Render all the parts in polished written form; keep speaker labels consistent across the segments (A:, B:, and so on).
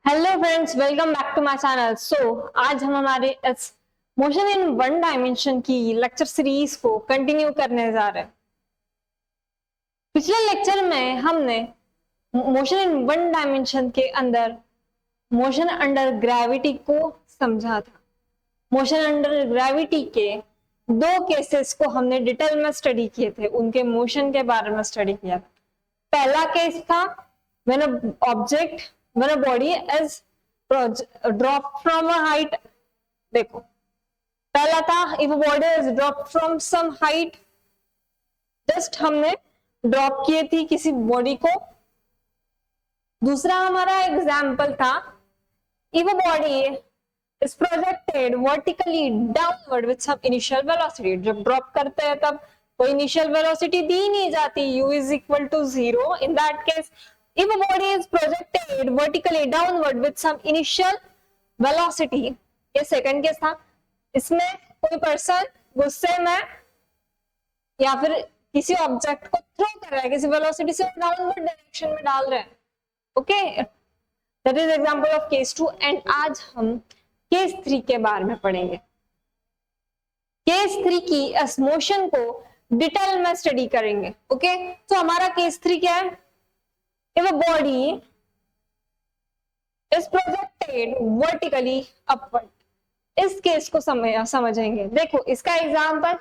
A: Hello friends, welcome back to my channel. आज हम हमारे इस मोशन इन वन डायमेंशन की लेक्चर सीरीज को कंटिन्यू करने जा रहे हैं। पिछले लेक्चर में हमने मोशन इन वन डायमेंशन के अंदर मोशन अंडर ग्रेविटी को समझा था। मोशन अंडर ग्रेविटी के दो केसेस को हमने डिटेल में स्टडी किए थे, उनके मोशन के बारे में स्टडी किया था। पहला केस था when a body is dropped from a height। देखो, पहला था if a body is dropped from some height, just हमने ड्रॉप किए थी किसी बॉडी को। दूसरा हमारा एग्जाम्पल था if a body is projected vertically downward with some initial velocity। जब ड्रॉप करते हैं तब कोई इनिशियल वेलोसिटी दी नहीं जाती, u is equal to 0। in that case if a body is projected vertically downward with some initial velocity, ये second case था। इसमें कोई पर्सन गुस्से में या फिर किसी ऑब्जेक्ट को थ्रो कर रहा है, किसी वेलोसिटी से डाउनवर्ड डायरेक्शन में डाल रहा है। Okay, that is example of case 2। And आज हम केस 3 के बारे में पढ़ेंगे। केस 3 की इस मोशन को डिटेल में स्टडी करेंगे। ओके, तो हमारा केस 3 क्या है? If a body is projected vertically upward, इस केस को समझेंगे। देखो, इसका example,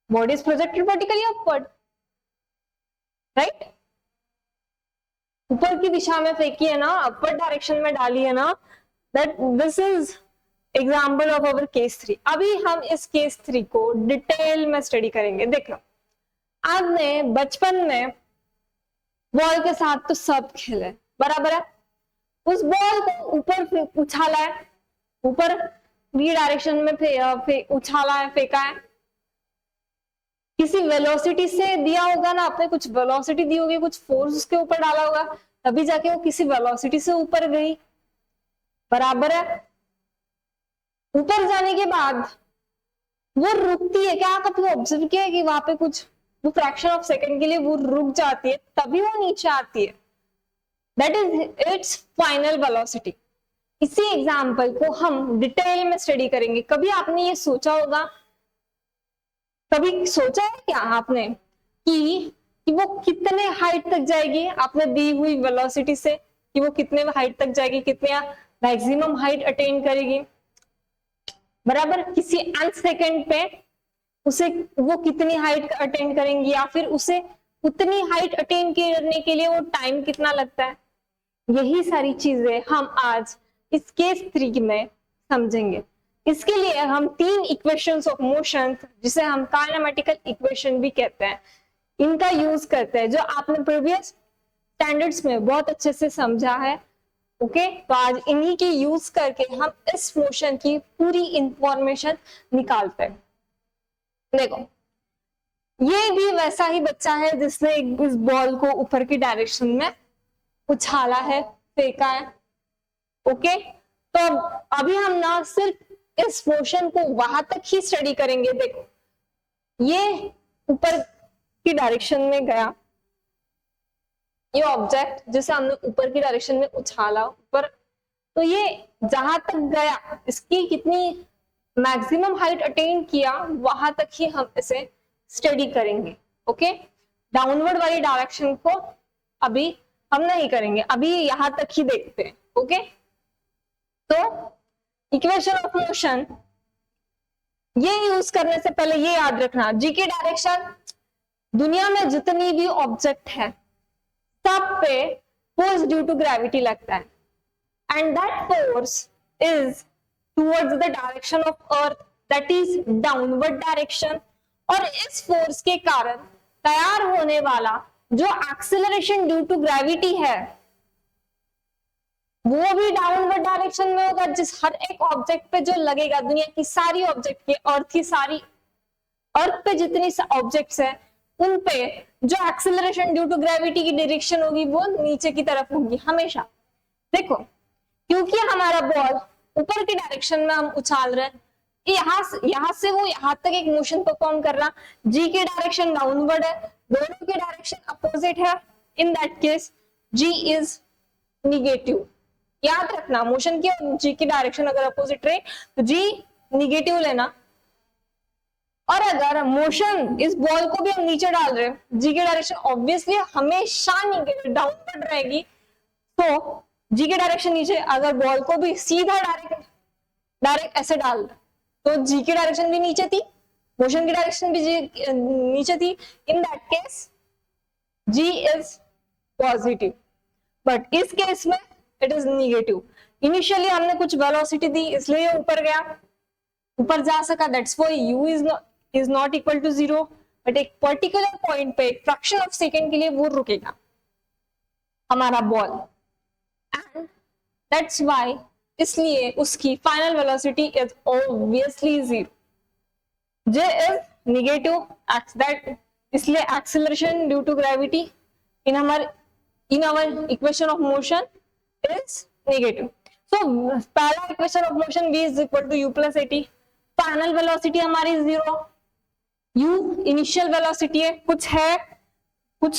A: body is projected vertically upward, right? ऊपर की दिशा में फेंकी है ना, अपवर्ड डायरेक्शन में डाली है ना, that this is example of our case 3। अभी हम इस केस 3 को डिटेल में स्टडी करेंगे। देखो, आपने बचपन में बॉल के साथ तो सब खेले, बराबर है। उस बॉल को ऊपर उछाला है, ऊपर डायरेक्शन में उछाला है, फेंका है, किसी वेलोसिटी से दिया होगा ना, आपने कुछ वेलोसिटी दी होगी, कुछ फोर्स उसके ऊपर डाला होगा, तभी जाके वो किसी वेलोसिटी से ऊपर गई, बराबर है। ऊपर जाने के बाद वो रुकती है क्या? कभी ऑब्जर्व किया है कि वहां पे कुछ वो फ्रैक्शन ऑफ सेकंड के लिए वो रुक जाती है, तभी वो नीचे आती है। That is it's final velocity. इसी एग्जांपल को हम डिटेल में स्टडी करेंगे। कभी आपने ये सोचा होगा, कभी सोचा है क्या आपने कि वो कितने हाइट तक जाएगी? आपने दी हुई वेलोसिटी से कि वो कितने हाइट तक जाएगी, कितने मैक्सिमम हाइट अटेन करेगी, बराबर। किसी nth सेकंड पे उसे वो कितनी हाइट अटेन करेंगी, या फिर उसे उतनी हाइट अटेन करने के लिए वो टाइम कितना लगता है। यही सारी चीजें हम आज इस केस 3 में समझेंगे। इसके लिए हम 3 इक्वेशंस ऑफ मोशन, जिसे हम काइनेमेटिकल इक्वेशन भी कहते हैं, इनका यूज करते हैं, जो आपने प्रीवियस स्टैंडर्ड्स में बहुत अच्छे से समझा है। ओके, तो आज इन्हीं के यूज करके हम इस मोशन की पूरी इंफॉर्मेशन निकालते हैं। देखो, ये भी वैसा ही बच्चा है जिसने इस बॉल को ऊपर की डायरेक्शन में उछाला है, फेंका है। ओके, तो अभी हम ना सिर्फ इस मोशन को वहां तक ही स्टडी करेंगे। देखो, ये ऊपर की डायरेक्शन में गया, ये ऑब्जेक्ट जिसे हमने ऊपर की डायरेक्शन में उछाला ऊपर, तो ये जहां तक गया, इसकी कितनी मैक्सिमम हाइट अटेन किया, वहां तक ही हम इसे स्टडी करेंगे। ओके, डाउनवर्ड वाली डायरेक्शन को अभी हम नहीं करेंगे, अभी यहां तक ही देखते हैं। ओके, तो इक्वेशन ऑफ मोशन ये यूज करने से पहले ये याद रखना, जी की डायरेक्शन, दुनिया में जितनी भी ऑब्जेक्ट है सब पे फोर्स ड्यू टू ग्रेविटी लगता है, and that force is towards the direction of earth, that is downward direction। और इस फोर्स के कारण तैयार होने वाला जो एक्सेलरेशन ड्यू टू ग्रेविटी है, वो भी डाउनवर्ड डायरेक्शन में होगा। जिस हर एक ऑब्जेक्ट पे जो लगेगा, दुनिया की सारी ऑब्जेक्ट के, अर्थ पे जितनी ऑब्जेक्ट्स है, उन पे जो एक्सेलरेशन ड्यू टू ग्रेविटी की डायरेक्शन होगी, वो नीचे की तरफ होगी हमेशा। देखो, क्योंकि हमारा बॉल ऊपर की डायरेक्शन में हम उछाल रहे हैं, यहां से वो यहां तक एक मोशन परफॉर्म कर रहा, जी की डायरेक्शन डाउनवर्ड है, दोनों की डायरेक्शन अपोजिट है। In that case g is negative. याद रखना मोशन की और जी की डायरेक्शन अगर अपोजिट रहे तो जी निगेटिव लेना, और अगर मोशन इस बॉल को भी हम नीचे डाल रहे हैं जी की डायरेक्शन ऑब्वियसली हमेशा डाउनवर्ड रहेगी, तो जी की डायरेक्शन नीचे, अगर बॉल को भी सीधा डायरेक्ट ऐसे डाल तो जी की डायरेक्शन भी नीचे थी, मोशन की डायरेक्शन भी नीचे थी, in that case g is positive, but इस केस में इट इज निगेटिव। इनिशियली हमने कुछ वेलोसिटी दी इसलिए ऊपर गया, ऊपर जा सका, that's why u is not equal to 0, but एक पर्टिकुलर पॉइंट पे फ्रैक्शन ऑफ सेकेंड के लिए वो रुकेगा हमारा बॉल, एंड दैट्स व्हाई इसलिए उसकी final velocity is obviously 0, j is negative, that इसलिए acceleration due to gravity in our equation of motion is negative. So पहला equation of motion v is equal to u plus at, final velocity हमारी 0, u initial velocity है, कुछ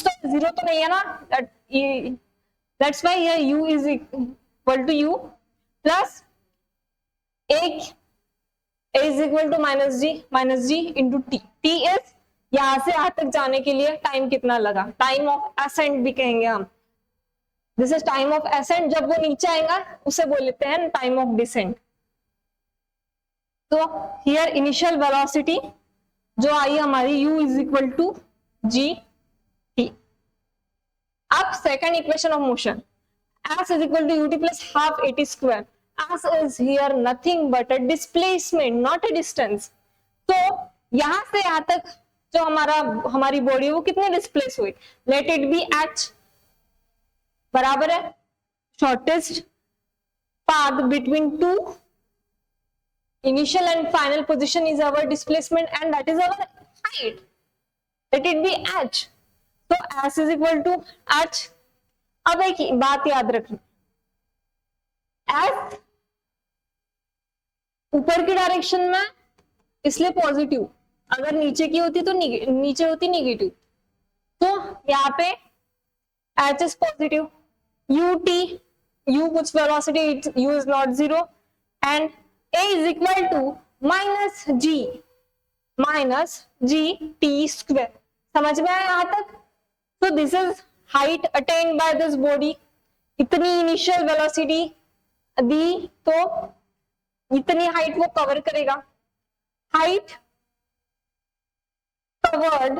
A: तो 0 तो नहीं है ना, that's why here u is equal to u plus एक a is equal to minus g into t, t is यहां से यहां तक जाने के लिए टाइम कितना लगा, टाइम ऑफ असेंट भी कहेंगे हम, this is time of ascent, जब वो नीचे आएगा उसे बोल लेते हैं टाइम ऑफ डिसेंट। तो हियर इनिशियल वेलोसिटी जो आई हमारी u is equal to g t. अब second equation of motion, s is equal to ut plus half at square, s is here nothing but a displacement not a distance. तो यहां से यहां तक जो हमारी बॉडी है वो कितने डिस्प्लेस हुई, लेट इट बी h, बराबर है shortest path between two initial and final position is our displacement and that is our height, let it be h, तो s is equal to h। अब एक बात याद रखना, s ऊपर की डायरेक्शन में इसलिए पॉजिटिव, अगर नीचे की होती तो नीचे होती निगेटिव, तो यहाँ पे h इज पॉजिटिव, u कुछ velocity, u is not 0 and a is equal to minus g t square. समझ में आया यहाँ तक? तो this is height attained by this body, इतनी इनिशियल वेलोसिटी दी तो इतनी हाइट वो कवर करेगा, height covered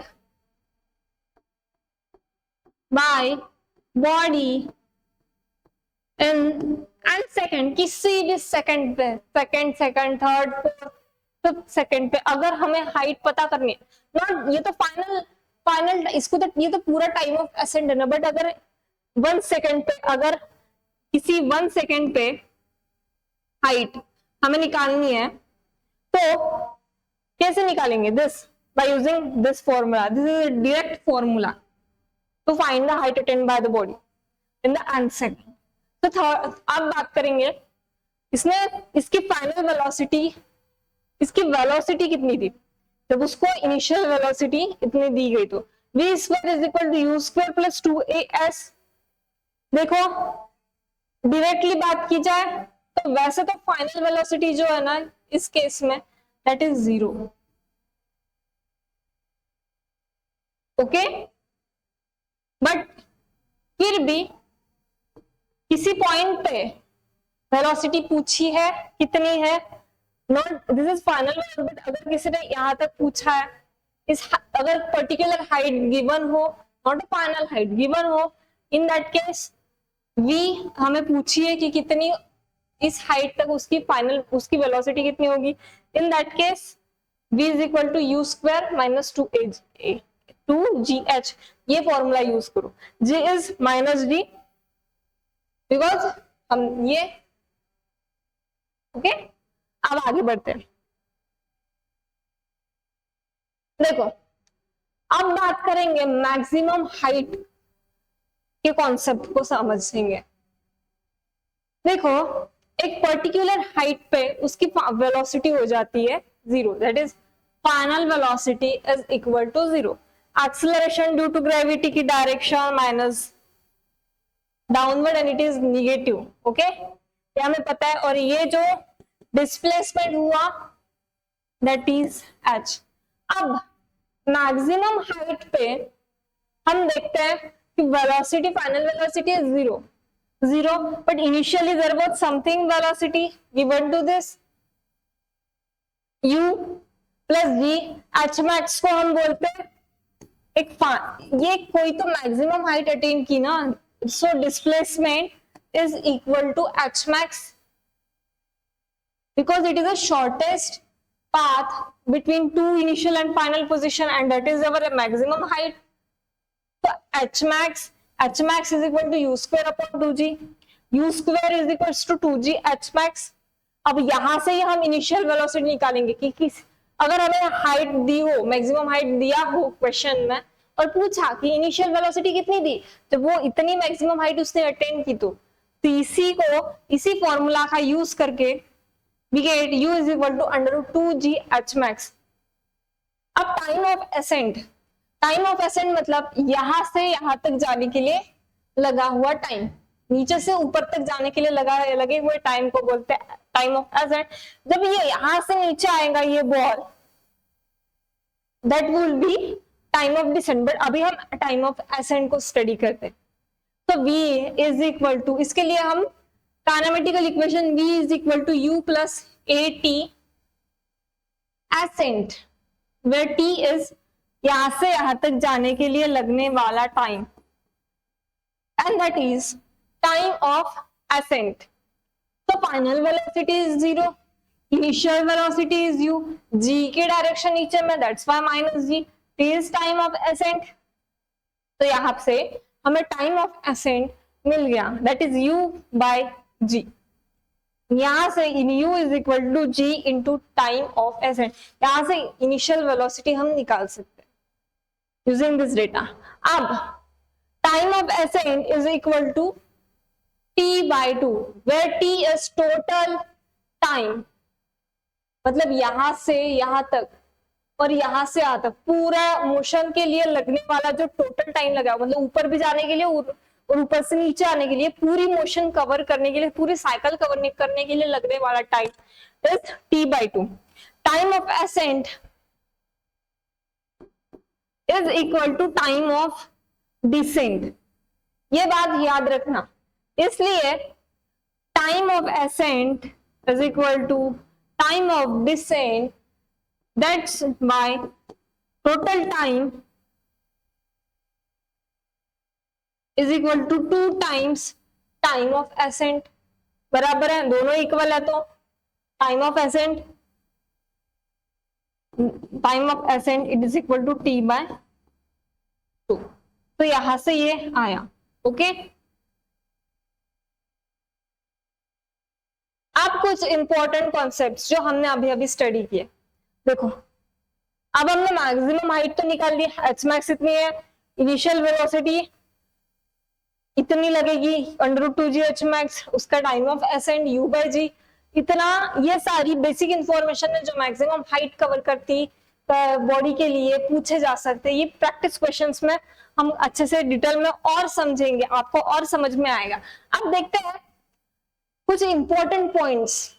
A: by body in and second, किसी भी सेकंड पे, सेकंड थर्ड फिफ्थ सेकंड पे अगर हमें हाइट पता करनी है, नॉट ये तो फाइनल इसको तो ये तो पूरा टाइम ऑफ असेंट है ना, बट अगर 1 सेकंड पे, अगर किसी 1 सेकंड पे हाइट हमें निकालनी है तो कैसे निकालेंगे, this by using this formula, this is a direct formula to find the height attained by the body in the nth second. तो अब बात करेंगे इसकी फाइनल वेलोसिटी, इसकी वेलोसिटी कितनी थी जब उसको इनिशियल वेलोसिटी इतनी दी गई, तो v square is equal to u square plus 2as। देखो डायरेक्टली बात की जाए तो वैसे तो फाइनल वेलोसिटी जो है ना इस केस में दैट इज 0, ओके, बट फिर भी किसी पॉइंट पे वेलोसिटी पूछी है कितनी है, not this is final, but अगर किसी ने यहां तक पूछा है अगर पर्टिकुलर हाइट गिवन हो, not a final height given हो, इन दैट केस v हमें पूछी है कि कितनी इस हाइट तक उसकी वेलोसिटी कितनी होगी, in that case v is equal to u square minus 2gh, ये फॉर्मूला यूज करो, j is minus d because हम ये, ओके। अब आगे बढ़ते हैं, देखो अब बात करेंगे मैक्सिमम हाइट के कॉन्सेप्ट को समझेंगे। देखो एक पर्टिकुलर हाइट पे उसकी वेलोसिटी हो जाती है 0, that is final velocity is equal to 0, acceleration due to gravity की direction minus downward and it is negative, okay. ये हमें पता है, और ये जो डिस्प्लेसमेंट हुआ दैट इज h। अब मैक्सिमम हाइट पे हम देखते हैं कि velocity, final velocity is zero, but initially there was something velocity given to this u plus g। h max को हम बोलते हैं एक ये कोई तो मैक्सिमम हाइट अटेन की ना, so displacement is equal to h max because it is the shortest path between two initial and final position, and that is our maximum height. So h max is equal to u square upon 2g, u square is equals to 2g h max। अब यहां से ही हम initial velocity निकालेंगे कि अगर हमें height दी हो, maximum height दिया हो क्वेश्चन में और पूछा कि इनिशियल वेलोसिटी कितनी दी, तो वो इतनी मैक्सिमम हाइट उसने अटेन की, तो इसी फॉर्मूला का यूज करके we get u is equal to under root 2g h max। अब टाइम ऑफ एसेंट मतलब यहां से यहां तक जाने के लिए लगा हुआ टाइम, नीचे से ऊपर तक जाने के लिए लगे हुए टाइम को बोलते हैं टाइम ऑफ एसेंट। जब ये यहां से नीचे आएगा ये ball, that will be time of descent, but अभी हम टाइम ऑफ एसेंट को स्टडी करते हैं। तो v इज इक्वल टू, इसके लिए हम kinematical equation v is equal to u plus at ascent, where t is यहां से यहां तक जाने के लिए लगने वाला time, and that is time of ascent। तो final velocity is 0, initial velocity is u, g के डायरेक्शन नीचे में, that's why minus g, t is time of ascent। तो यहां से हमें टाइम ऑफ ascent मिल गया, that is u by g। यहां से u is equal to g into time of ascent, यहां से इनिशियल वेलोसिटी हम निकाल सकते हैं यूजिंग दिस डेटा। अब time of ascent is equal to t by 2, where t is total time, मतलब यहां से यहां तक और यहां से यहां तक पूरा मोशन के लिए लगने वाला जो टोटल टाइम लगा, मतलब ऊपर भी जाने के लिए और ऊपर से नीचे आने के लिए, पूरी मोशन कवर करने के लिए, पूरी साइकिल कवर करने के लिए लगने वाला time is t by 2। Time of ascent is equal to time of descent, ये बात याद रखना। इसलिए time of ascent is equal to time of descent, that's by total time is equal to 2 times time of ascent. बराबर है, दोनों equal है, तो time of ascent it is equal to t by 2। तो यहां से ये आया, ओके। अब कुछ इंपॉर्टेंट कॉन्सेप्ट्स जो हमने अभी अभी स्टडी किए, देखो अब हमने मैक्सिमम हाइट तो निकाल ली, h max इतनी है, इनिशियल वेलोसिटी इतनी लगेगी अंडर 2g h max, उसका time of ascent u by g इतना। ये सारी बेसिक इंफॉर्मेशन है जो मैक्सिमम हाइट कवर करती बॉडी के लिए पूछे जा सकते हैं। ये प्रैक्टिस क्वेश्चंस में हम अच्छे से डिटेल में और समझेंगे, आपको और समझ में आएगा। अब देखते हैं कुछ इंपॉर्टेंट पॉइंट्स।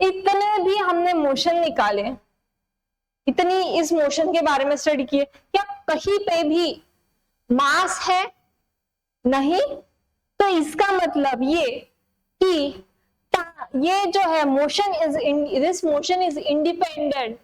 A: इतने भी हमने मोशन निकाले, इतनी इस मोशन के बारे में स्टडी किए, क्या कहीं पे भी मास है? नहीं। तो इसका मतलब ये कि ये जो है motion is independent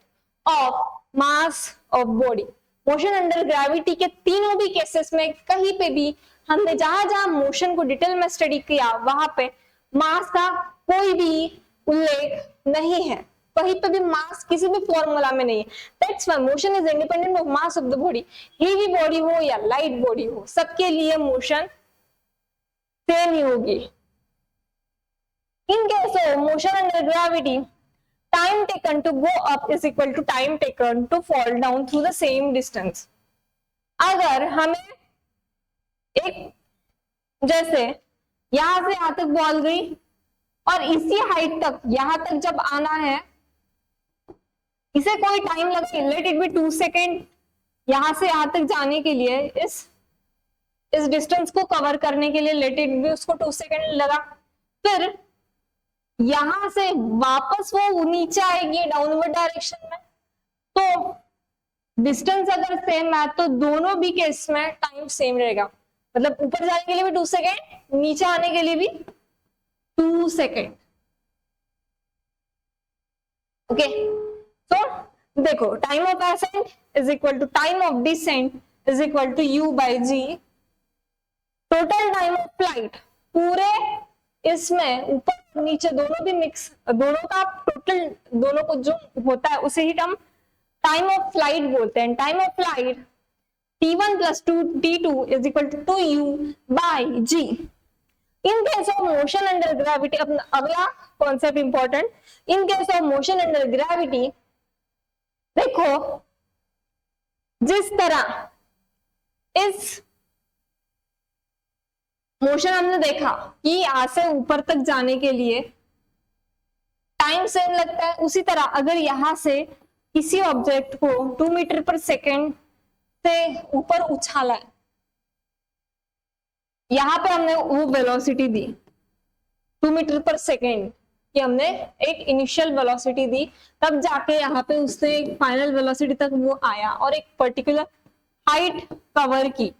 A: of mass of body. Motion under gravity के तीनों भी केसेस में कहीं पे भी हमने जहां जहां मोशन को डिटेल में स्टडी किया वहां पे मास का कोई भी उल्लेख नहीं है, कहीं पे भी मास किसी भी फॉर्मूला में नहीं है। That's why motion is independent of mass of the body. Heavy body हो या लाइट बॉडी हो, सबके लिए मोशन सेम ही होगी। In case of motion under gravity, time taken to go up is equal to time taken to fall down through the same distance। अगर हमें एक जैसे यहां से यहां तक बॉल गई और इसी हाइट तक यहां तक जब आना है, इसे कोई टाइम लगे, लेट इट बी 2 सेकेंड, यहां से यहां तक जाने के लिए इस डिस्टेंस को कवर करने के लिए लेट इट बी उसको 2 सेकेंड लगा। फिर यहां से वापस वो नीचे आएगी डाउनवर्ड डायरेक्शन में, तो डिस्टेंस अगर सेम है तो दोनों भी केस में टाइम सेम रहेगा, मतलब ऊपर जाने के लिए भी 2 सेकेंड, नीचे आने के लिए भी 2 सेकेंड। ओके, तो देखो time of ascent is equal to time of descent is equal to u by जी। टोटल टाइम ऑफ फ्लाइट पूरे इसमें ऊपर नीचे दोनों भी मिक्स, दोनों का टोटल, दोनों को जो होता है उसे ही हम टाइम ऑफ फ्लाइट बोलते हैं। Time of flight t1 plus 2t2 is equal to 2u by g। In case of motion under gravity, अपना अगला concept important, in case of motion under gravity, देखो जिस तरह इस मोशन हमने देखा कि यहां से ऊपर तक जाने के लिए टाइम सेम लगता है, उसी तरह अगर यहां से किसी ऑब्जेक्ट को 2 मीटर पर सेकेंड से ऊपर उछाला है, यहां पे हमने वो वेलोसिटी दी 2 मीटर पर सेकेंड कि हमने एक इनिशियल वेलोसिटी दी, तब जाके यहाँ पे उससे एक फाइनल वेलोसिटी तक वो आया और एक पर्टिकुलर हाइट कवर की।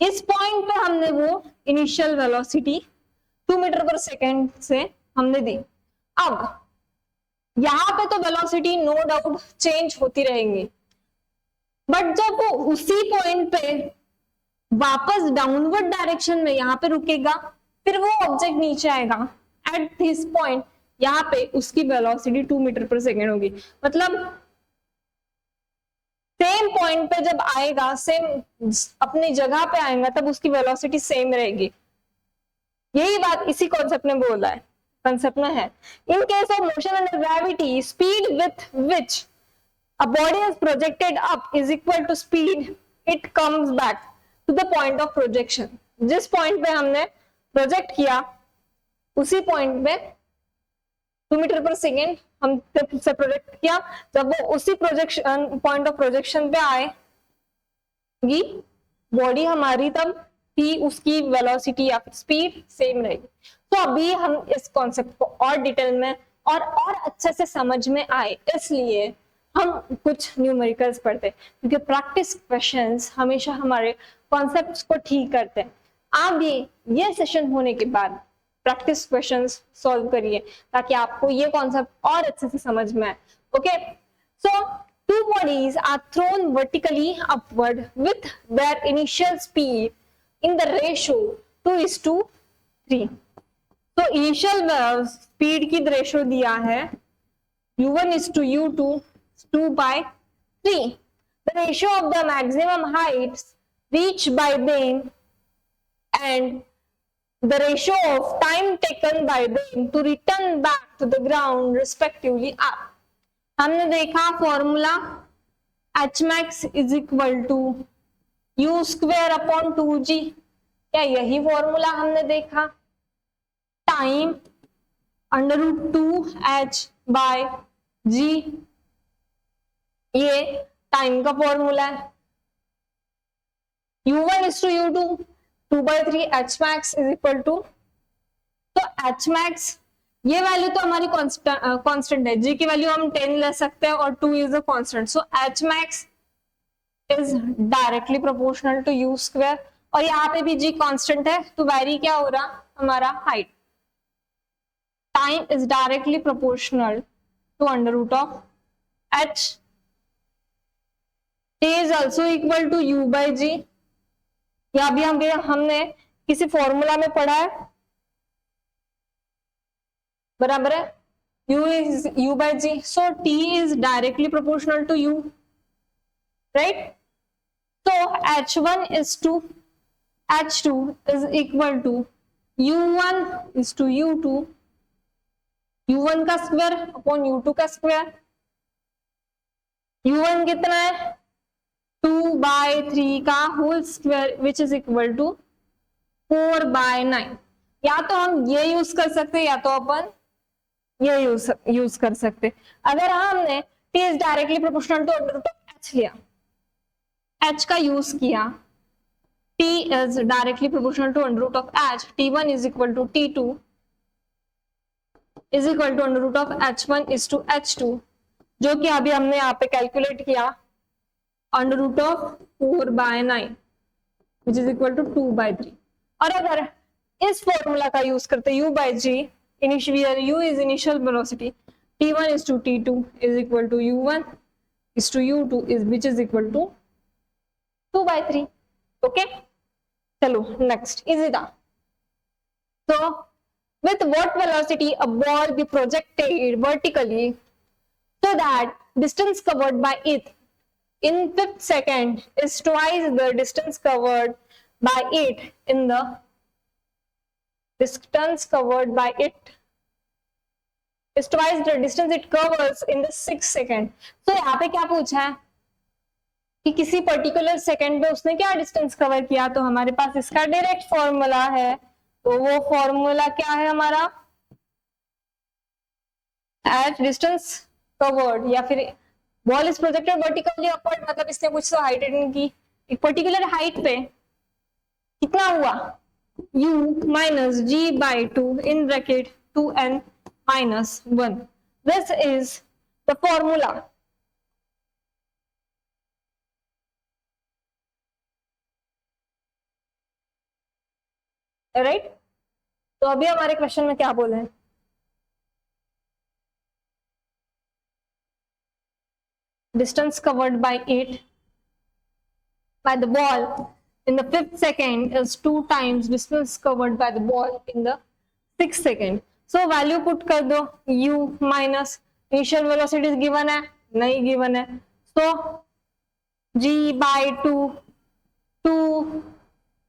A: इस पॉइंट पे हमने वो initial velocity 2 metre per second से हमने दी। अब यहाँ पे तो वेलोसिटी नो डाउट चेंज होती रहेंगी, बट जब वो उसी पॉइंट पे वापस डाउनवर्ड डायरेक्शन में यहाँ पे रुकेगा, फिर वो ऑब्जेक्ट नीचे आएगा, एट दिस पॉइंट यहाँ पे उसकी वेलोसिटी 2 मीटर पर सेकेंड होगी। मतलब सेम पॉइंट पे जब आएगा, सेम अपनी जगह पे आएगा, तब उसकी वेलोसिटी सेम रहेगी। यही बात इसी कॉन्सेप्ट में बोला है, कंसेप्ट में है। In case of motion under gravity, speed with which a body is projected up is equal to speed it comes back to the point of projection। जिस पॉइंट पे हमने प्रोजेक्ट किया उसी पॉइंट पे 2 मीटर पर सेकेंड हम से project किया, जब वो उसी प्रोजेक्शन पॉइंट ऑफ प्रोजेक्शन पे आएगी बॉडी हमारी, तब भी उसकी वेलोसिटी या फिर स्पीड सेम रहेगी। तो अभी हम इस कॉन्सेप्ट को और डिटेल में और अच्छे से समझ में आए, इसलिए हम कुछ न्यूमेरिकल्स पढ़ते हैं, क्योंकि प्रैक्टिस क्वेश्चंस हमेशा हमारे कॉन्सेप्ट्स को ठीक करते हैं। आप ये सेशन होने के बाद प्रैक्टिस क्वेश्चंस सॉल्व करिए ताकि आपको ये कॉन्सेप्ट और अच्छे से समझ में आए। Okay, so two bodies are thrown vertically upward with their initial speed in the ratio 2:3। तो इनिशियल स्पीड की रेशियो दिया है u1:u2 2/3। The ratio of the maximum heights reached by them and the ratio of time taken by them to return back to the ground respectively are। हमने देखा formula h max is equal to u square upon 2g, क्या यही formula हमने देखा? Time √2h by g, ये time का formula है। u1:u2 2/3 h max is equal to, तो h max ये वैल्यू तो हमारी कांस्टेंट है, g की वैल्यू हम 10 ले सकते हैं और 2 is a constant, so h max is directly proportional to u square, और यहाँ पे भी g कांस्टेंट है, तो वैरी क्या हो रहा हमारा height. Time is directly proportional to √h, t is also equal to u by g। या भी हमने किसी फॉर्मूला में पढ़ा है, बराबर है, u is u by g, so t is directly proportional to u, right? So h1 is to h2 is equal to u1 is to u2, u1 का स्क्वायर अपॉन u2 का स्क्वायर। u1 कितना है 2/3 का whole square which is equal to 4/9। या तो हम ये use कर सकते या तो अपन ये यूज कर सकते। अगर हमने t is directly proportional to √h लिया, h का यूज किया, t is directly proportional to √h, t1 is equal to t2, is equal to under root of h1 is to h2, जो कि अभी हमने यहाँ पे कैलकुलेट किया, under root of 4/9 which is equal to 2/3। और अगर इस फॉर्मूला का यूज करते u by g, where u is initial velocity, t1 is to t2 is equal to u1 is to u2 is which is equal to 2/3। Okay, चलो next easy था। So with what velocity a ball be projected vertically so that distance covered by it in 5th second is twice the distance covered by it in the distance covered by it is twice the distance it covers in the 6th second। तो यहाँ पे क्या पूछा है कि किसी particular second में उसने क्या डिस्टेंस कवर किया, तो हमारे पास इसका डायरेक्ट फॉर्मूला है। तो वो फॉर्मूला क्या है हमारा, एट डिस्टेंस कवर्ड, या फिर ball is projected vertically upward, मतलब इसने कुछ तो हाइट अटेन की, एक पर्टिकुलर हाइट पे कितना हुआ, u minus g by 2 in bracket 2n minus 1। This is the formula. Right, तो अभी हमारे क्वेश्चन में क्या बोले हैं, distance covered by it by the ball in the 5th second is 2 times distance covered by the ball in the 6th second। so value put कर दो, u minus initial velocity given है, नहीं given है, so g by 2 2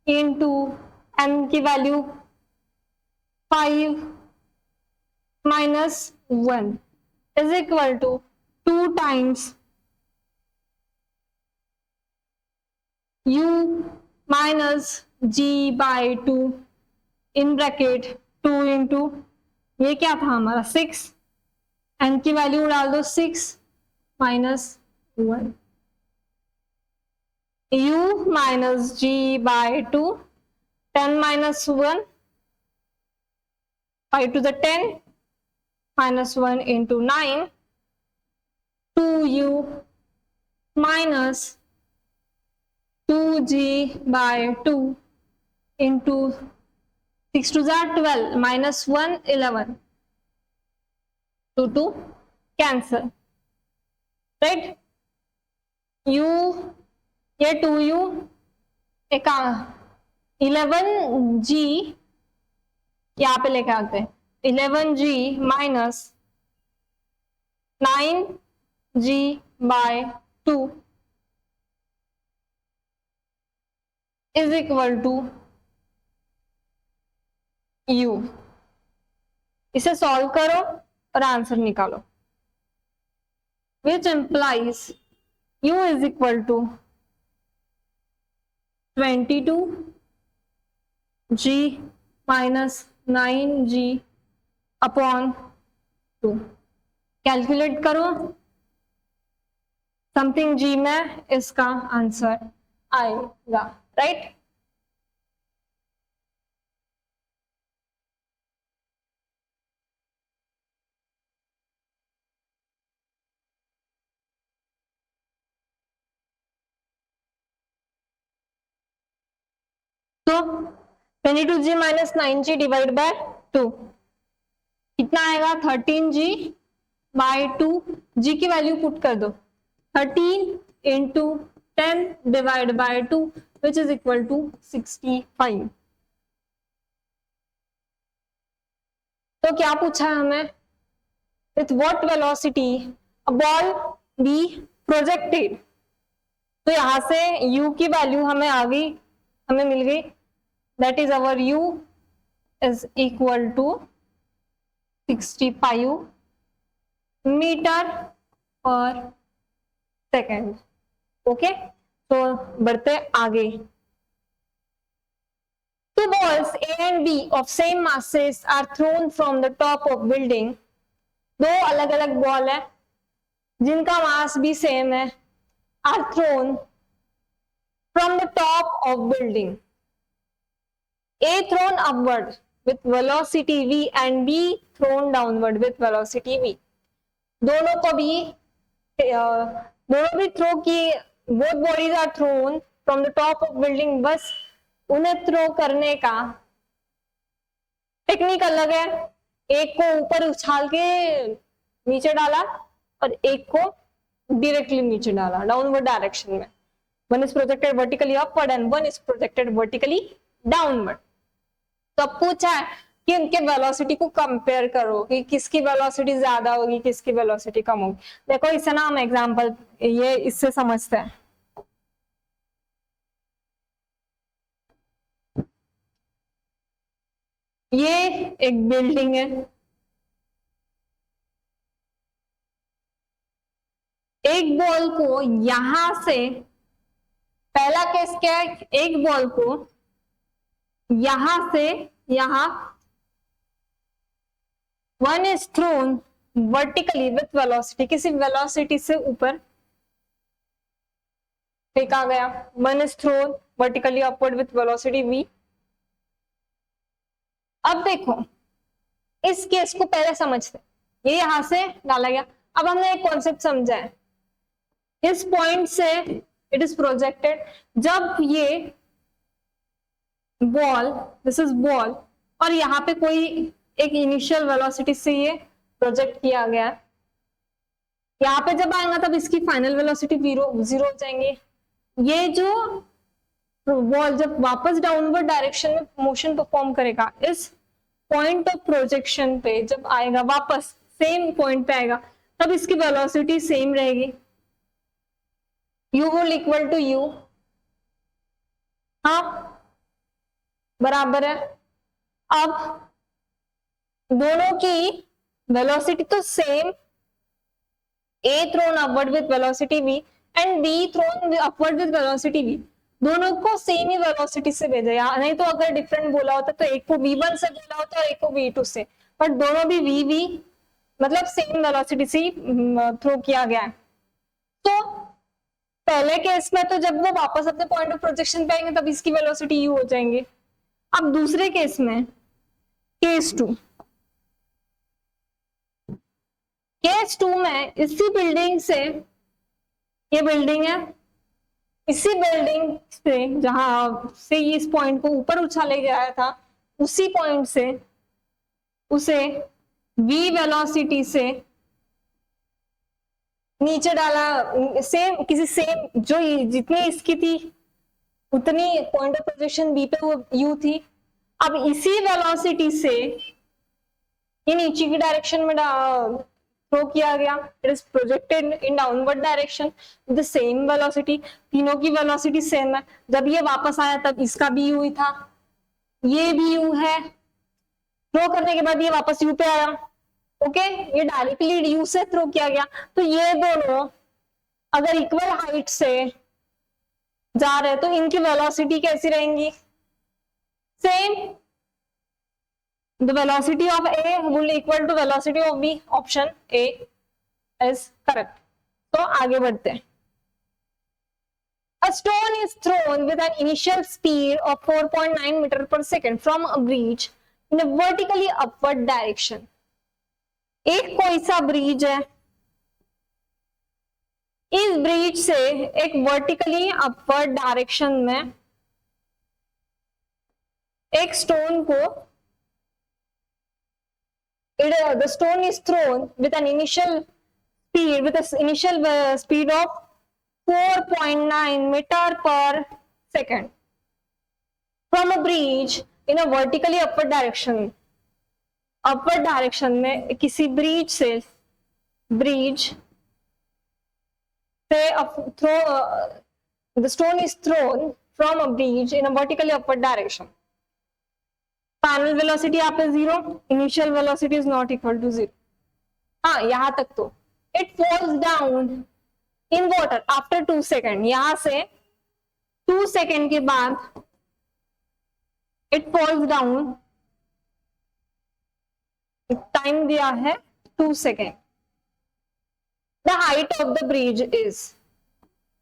A: into m की value 5 minus 1 is equal to 2 times u minus g by 2 in bracket 2 into ये क्या था हमारा 6, n की वैल्यू डाल दो 6 minus 1, u minus g by 2 10 minus 1 5 to the 10 minus 1 into 9 2u minus 2g by 2 into 6 to the 12 minus 1 11 2 to cancel, right, u ये 2u एक 11g यहाँ पे लेके आते हैं, 11g minus 9g by 2 is equal to u। इसे solve करो और आंसर निकालो, which implies u is equal to 22g minus 9g upon 2। Calculate करो, समथिंग g में इसका आंसर आएगा, राइट। तो 22g minus 9g divide by 2 कितना आएगा, 13g बाय 2, g की वैल्यू पुट कर दो, 13 into 10 divide by 2 which is equal to 65। तो क्या पूछा है हमें, with what velocity a ball be projected. तो यहां से u की वैल्यू हमें आ गई, हमें मिल गई, that is our u is equal to 65 metre per second. Okay, तो बढ़ते आगे। Two balls A and B of same masses are thrown from the top of building। दो अलग अलग बॉल है जिनका मास भी सेम है, are thrown from the top of building। A thrown upward with velocity v and be thrown downward with velocity v. दोनों को भी थ्रो किए, both bodies are thrown from the top of building, बस उन्हें throw करने का technique अलग है। एक को ऊपर उछाल के नीचे डाला और एक को डायरेक्टली नीचे डाला डाउनवर्ड डायरेक्शन में। One is projected vertically upward and one is projected vertically downward. तो अब पूछा है कि उनके वेलोसिटी को कंपेयर करो कि किसकी वेलोसिटी ज्यादा होगी किसकी वेलोसिटी कम होगी। देखो इसे ना हम एग्जांपल ये इससे समझते हैं। ये एक बिल्डिंग है, एक बॉल को यहां से, पहला केस क्या है, एक बॉल को यहां से यहां one is thrown vertically with velocity, किसी वेलोसिटी से ऊपर फेंका गया। One is thrown vertically upward with velocity v। अब देखो इस केस को पहले समझते, ये यहां से डाला गया। अब हमने एक कॉन्सेप्ट समझा है, इस पॉइंट से इट इज प्रोजेक्टेड। जब ये बॉल, दिस इज बॉल, और यहाँ पे कोई एक इनिशियल वेलोसिटी से ये प्रोजेक्ट किया गया, यहाँ पे जब आएगा तब इसकी फाइनल वेलोसिटी जीरो हो जाएंगे। ये जो बॉल जब वापस डाउनवर्ड डायरेक्शन में मोशन परफॉर्म करेगा, इस पॉइंट ऑफ प्रोजेक्शन पे जब आएगा, वापस सेम पॉइंट पे आएगा, तब इसकी वेलोसिटी सेम रहेगी, u whole equal to u। हाँ बराबर है। अब दोनों की वेलोसिटी तो same, a thrown upward with velocity v and b thrown upward with velocity v, दोनों को सेम ही वेलोसिटी से भेजा। यहाँ नहीं तो अगर डिफरेंट बोला होता तो एक को v1 से बोला होता और एक को v2 से, बट दोनों भी v मतलब सेम वेलोसिटी से थ्रो किया गया है। तो पहले केस में तो जब वो वापस अपने पॉइंट ऑफ प्रोजेक्शन पे आएंगे तब इसकी वेलोसिटी u हो जाएंगे। अब दूसरे केस में केस 2, केस 2 में इसी बिल्डिंग से, ये बिल्डिंग है, इसी बिल्डिंग से जहां से इस पॉइंट को ऊपर उछाले गया था, उसी पॉइंट से उसे v वेलोसिटी से नीचे डाला, सेम किसी सेम जो जितनी इसकी थी उतनी पॉइंट ऑफ प्रोजेक्शन b पे वो u थी। अब इसी वेलोसिटी से ये नीचे की डायरेक्शन में थ्रो किया गया, it is projected in downward direction with the same velocity. तीनों की वेलोसिटी सेम है। जब ये वापस आया तब इसका भी u ही था, ये भी u है। थ्रो करने के बाद ये वापस u पे आया, ओके ये डायरेक्टली u से थ्रो किया गया। तो ये दोनों अगर इक्वल हाइट से जा रहे तो इनकी वेलोसिटी कैसी रहेंगी, same. The velocity of A will equal to velocity of B. Option A is correct. तो आगे बढ़ते हैं। A stone is thrown with an initial speed of 4.9 meter per second from a breach in a vertically upward direction. एक कोई सा bridge है, इस bridge से एक वर्टिकली अपवर्ड डायरेक्शन में एक स्टोन को, the stone is thrown with an initial speed of 4.9 meter per second from a bridge in a vertically upward direction. Upward direction में किसी ब्रिज से the stone is thrown from a bridge in a vertically upward direction. Final velocity यहाँ पे 0, initial velocity is not equal to 0। हाँ यहां तक तो it falls down in water after 2 second. यहां से 2 सेकेंड के बाद इट फॉल्स डाउन, टाइम दिया है 2 second. The height of the bridge is,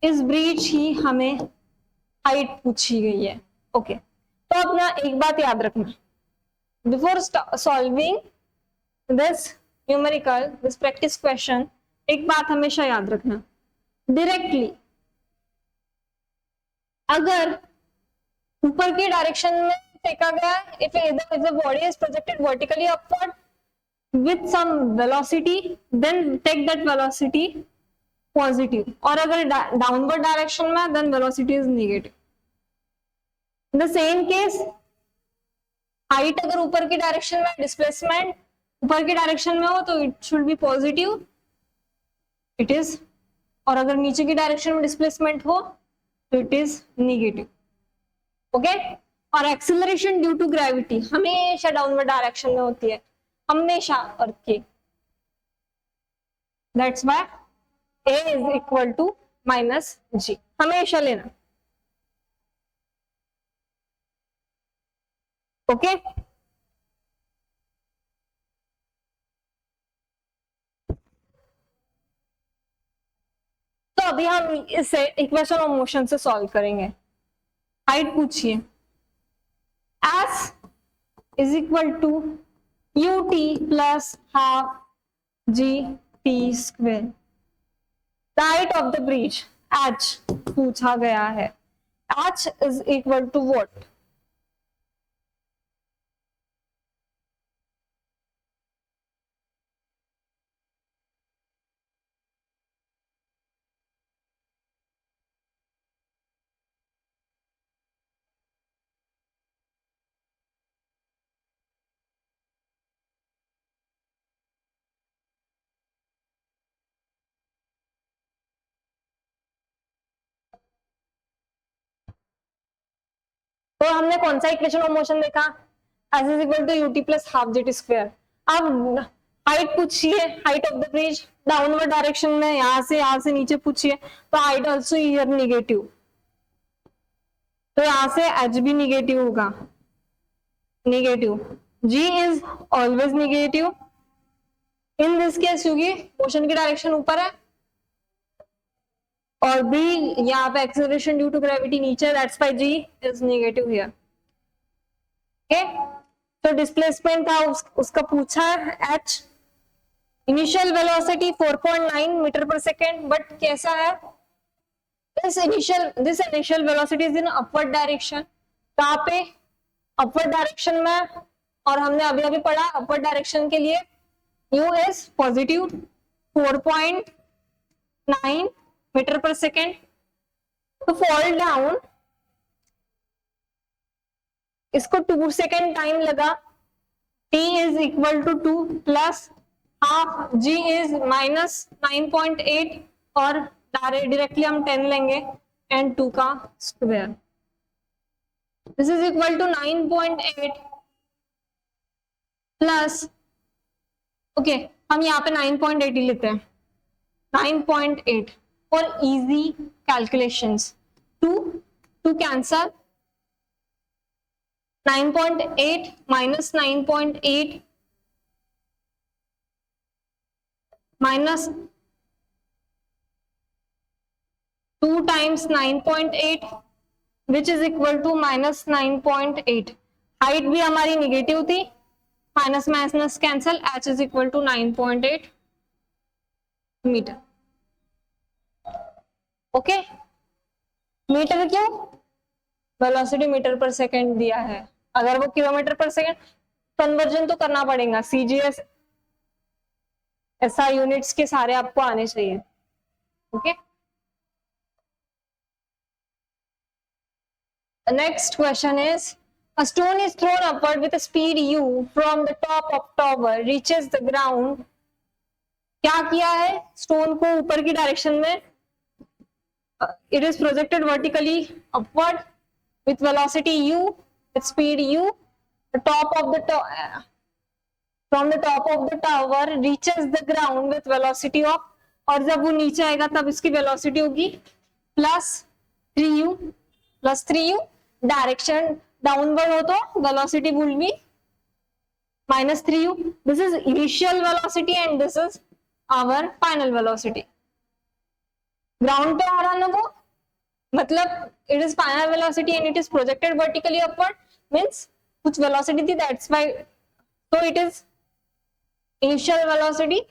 A: इस ब्रिज की हमें हाइट पूछी गई है, ओके। तो अपना एक बात याद रखना, before solving this numerical, this practice question, एक बात हमेशा याद रखना, डायरेक्टली अगर ऊपर की डायरेक्शन में फेंका गया, if the body is projected vertically upward with some velocity, then take that velocity positive, और अगर डाउनवर्ड डायरेक्शन में, then velocity is negative. In the same case, height अगर ऊपर की डायरेक्शन में, डिस्प्लेसमेंट ऊपर की डायरेक्शन में हो तो it should be positive, it is, और अगर नीचे की डायरेक्शन में डिस्प्लेसमेंट हो तो इट इज नेगेटिव. ओके, और एक्सेलरेशन ड्यू टू ग्रेविटी हमेशा डाउनवर्ड डायरेक्शन में होती है, हमेशा अर्थ की. That's why A is equal to minus g, हमेशा लेना. ओके, तो अभी हम इसे इक्वेशन ऑफ मोशन से सॉल्व करेंगे. हाइट पूछिए, s is equal to u t plus half g t square. The height of the bridge h पूछा गया है. H is equal to what? तो हमने कौन सा इक्वेशन ऑफ मोशन देखा? S is equal to u t plus half g t square. अब height पूछिए, height of the bridge downward direction में, यहां से नीचे पूछिए, तो हाइट ऑल्सो हियर निगेटिव, तो यहां से एच भी निगेटिव होगा, negative. G is always negative in this case, क्योंकि मोशन की डायरेक्शन ऊपर है, और बी यहाँ पे एक्सेलरेशन ड्यू टू ग्रेविटी नीचे, that's why g is negative here. Okay, तो डिस्प्लेसमेंट था उसका पूछा है h. Initial velocity 4.9 meter per second, but कैसा है? This initial velocity is in upward direction. कहाँ पे? अपवर्ड डायरेक्शन में, और हमने अभी अभी पढ़ा अपवर्ड डायरेक्शन के लिए u is positive 4.9 meter per second. तो फॉल डाउन इसको 2 सेकेंड टाइम लगा. t is equal to 2 plus half g is minus 9.8, और डायरेक्टली हम 10 लेंगे एंड 2 का square. This is equal to 9.8 plus, okay हम यहाँ पे 9.8 ही लेते हैं, 9.8 for easy calculations. 2 cancel, 9.8 minus 9.8 minus 2 times 9.8 which is equal to minus 9.8. Height भी हमारी निगेटिव थी, minus minus cancel, h is equal to 9.8 meter. Okay, meter क्यों? Velocity meter per second दिया है, अगर वो किलोमीटर पर सेकंड, कन्वर्जन तो करना पड़ेगा. सीजीएस ऐसा यूनिट्स के सारे आपको आने चाहिए. Okay, next question is a stone is thrown upward with a speed u from the top of tower reaches the ground. क्या किया है? स्टोन को ऊपर की डायरेक्शन में, it is projected vertically upward with velocity u, with speed u. The top of the from the top of the tower reaches the ground with velocity of, और जब वो नीचे आएगा तब इसकी वेलोसिटी होगी प्लस 3u. डायरेक्शन डाउनवर्ड हो तो velocity will be minus 3u. This is initial velocity and this is our final velocity. Ground पे आ रहा ना वो, मतलब it is final velocity and it is projected vertically upward, means कुछ velocity थी, that's why So it is initial velocity,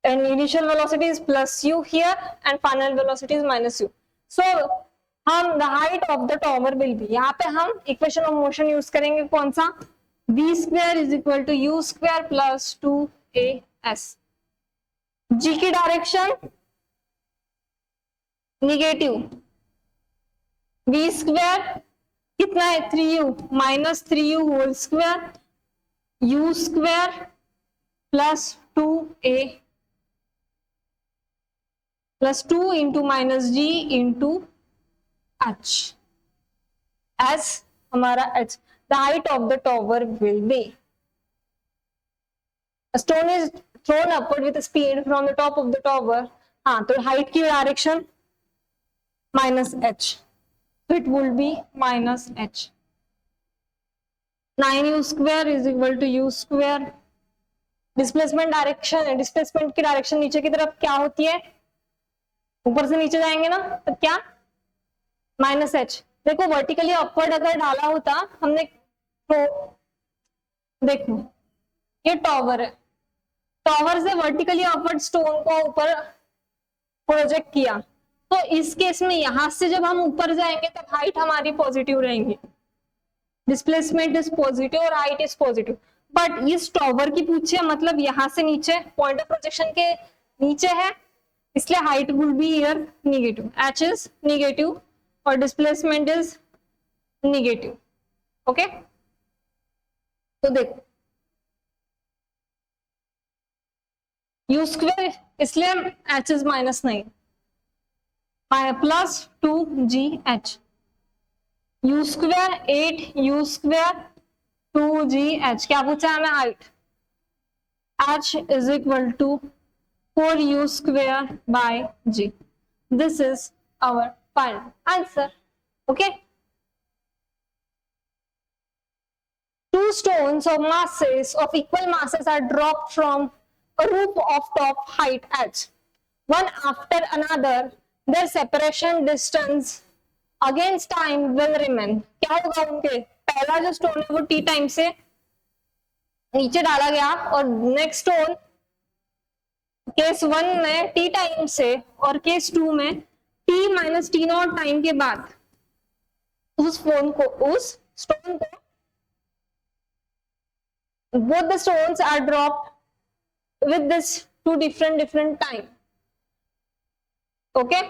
A: and initial velocity is plus u here and final velocity is minus u. So हम the height of the tower will be, यहाँ पे हम equation of motion use करेंगे कौन सा, v square is equal to u square plus 2as. g की direction negative, v square कितना है 3u minus 3u whole square, u square plus 2a plus 2 into minus g into h as हमारा h. The height of the tower will be, a stone is thrown upward with a speed from the top of the tower. हाँ तो height की direction minus h, so it will be minus h. 9u square is equal to u square. Displacement direction, displacement की direction नीचे की तरफ क्या होती है, ऊपर से नीचे जाएंगे ना, तो क्या माइनस एच. देखो वर्टिकली अपवर्ड अगर डाला होता हमने तो देखो ये टॉवर है, टॉवर से वर्टिकली अपवर्ड स्टोन को ऊपर प्रोजेक्ट किया, तो इस केस में यहां से जब हम ऊपर जाएंगे तब हाइट हमारी पॉजिटिव रहेंगी, डिस्प्लेसमेंट इज पॉजिटिव और हाइट इज पॉजिटिव. बट इस टॉवर की पूछे मतलब यहां से नीचे पॉइंट ऑफ प्रोजेक्शन के नीचे है, इसलिए height will be here negative, h is negative और डिस्प्लेसमेंट इज नेगेटिव. ओके तो देखो यू स्क्वायर, इसलिए h is minus 9 plus 2gh, u square 8u square 2gh. क्या पूछा है हमें, height, h is equal to 4u square by g. This is our final answer. Okay. Two stones of masses of equal masses are dropped from a roof of top height h. One after another, their separation distance against time will remain. क्या होगा उनके, पहला जो stone है वो t time से नीचे डाला गया और नेक्स्ट स्टोन केस 1 में t टाइम से और केस 2 में t minus t not time के बाद उस स्टोन को both the stones are dropped with this two different time. Okay,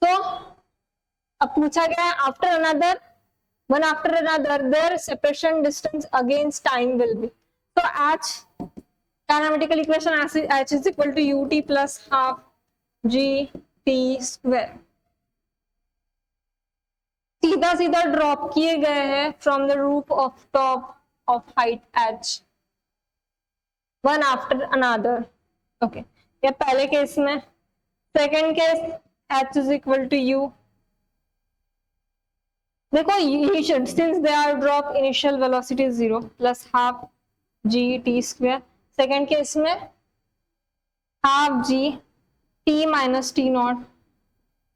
A: तो अब पूछा गया है after another, one after another their separation distance against time will be. So h canonical equation h is equal to ut plus half gt square. सीधा सीधा drop किए गए हैं from the roof of top of height h, one after another. Okay, ये पहले case में. Second case h is equal to u. देखो initial, since they are drop initial velocity 0 plus half gt square. Second case में half g t minus t not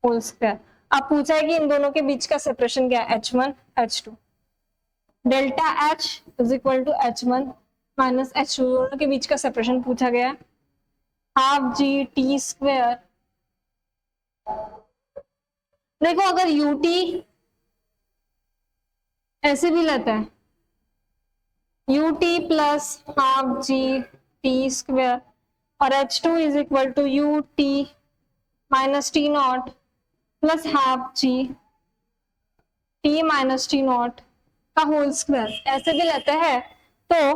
A: whole square. अब पूछा है कि इन दोनों के बीच का सेपरेशन क्या है, h1 h2. Delta h is equal to h1 minus h2, दोनों के बीच का सेपरेशन पूछा गया है. Half g t square. देखो अगर ut ऐसे भी लेता है ut plus half g t square और h2 is equal to ut minus t not plus half g t minus t not का होल स्क्वायर, ऐसे भी लेते हैं तो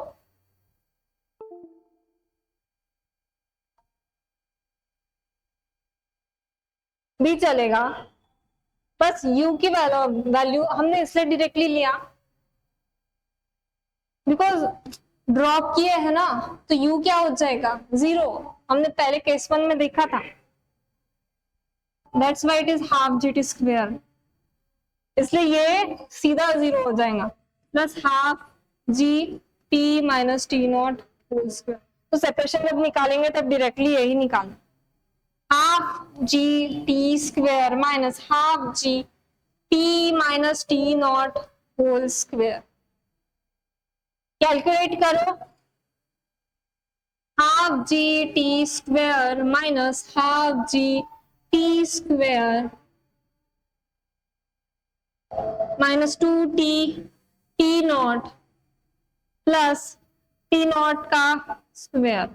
A: भी चलेगा. बस u की वैल्यू हमने इसलिए डायरेक्टली लिया बिकॉज ड्रॉप किए है ना, तो u क्या हो जाएगा 0. हमने पहले केस 1 में देखा था, that's why it is half g t square, इसलिए ये सीधा 0 हो जाएगा plus half g t minus t not whole square. तो सेपरेशन जब निकालेंगे तब डायरेक्टली यही निकालना, half g t square minus half g t minus t not whole square. Calculate करो, half g t square minus half g t square minus 2t t not plus t not का square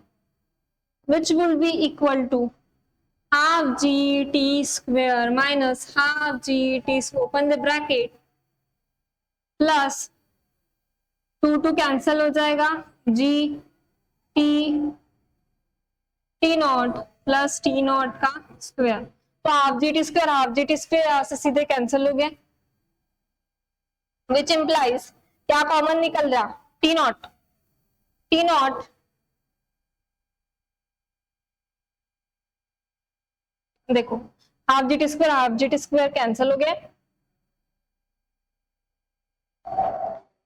A: which will be equal to half g t square minus half g t open the bracket plus 2 cancel हो जाएगा, g t t not plus t not का square, तो half g t square यहां से सीधे cancel हो गए, which implies क्या कॉमन निकल रहा, टी नॉट देखो half g t square cancel हो गया,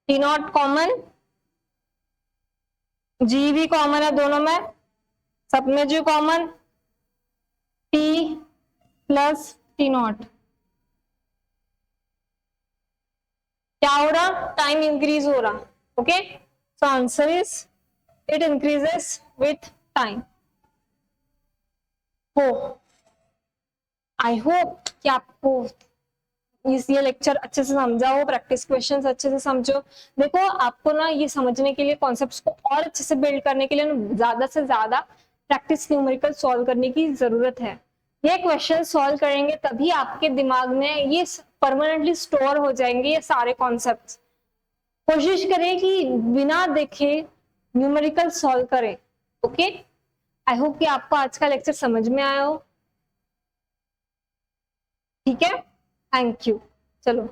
A: टी नॉट कॉमन, जी भी कॉमन है दोनों में, सब में जो common T plus t not, क्या हो रहा, टाइम इंक्रीज हो रहा, okay, so answer is it increases with time. हो आई होप कि आपको ये लेक्चर अच्छे से समझा हो, प्रैक्टिस क्वेश्चंस अच्छे से समझो। देखो आपको ना ये समझने के लिए, कॉन्सेप्ट्स को और अच्छे से बिल्ड करने के लिए ना ज्यादा से ज्यादा प्रैक्टिस न्यूमेरिकल सॉल्व करने की जरूरत है। ये क्वेश्चन सॉल्व करेंगे तभी आपके दिमाग में ये परमानेंटली स्टोर हो जाएंगे ये सारे कॉन्सेप्ट्स। कोशिश करें कि बिना देखे न्यूमेरिकल सॉल्व करें, ओके। आई होप कि आपको आज का लेक्चर समझ में आया हो, ठीक है, थैंक यू, चलो।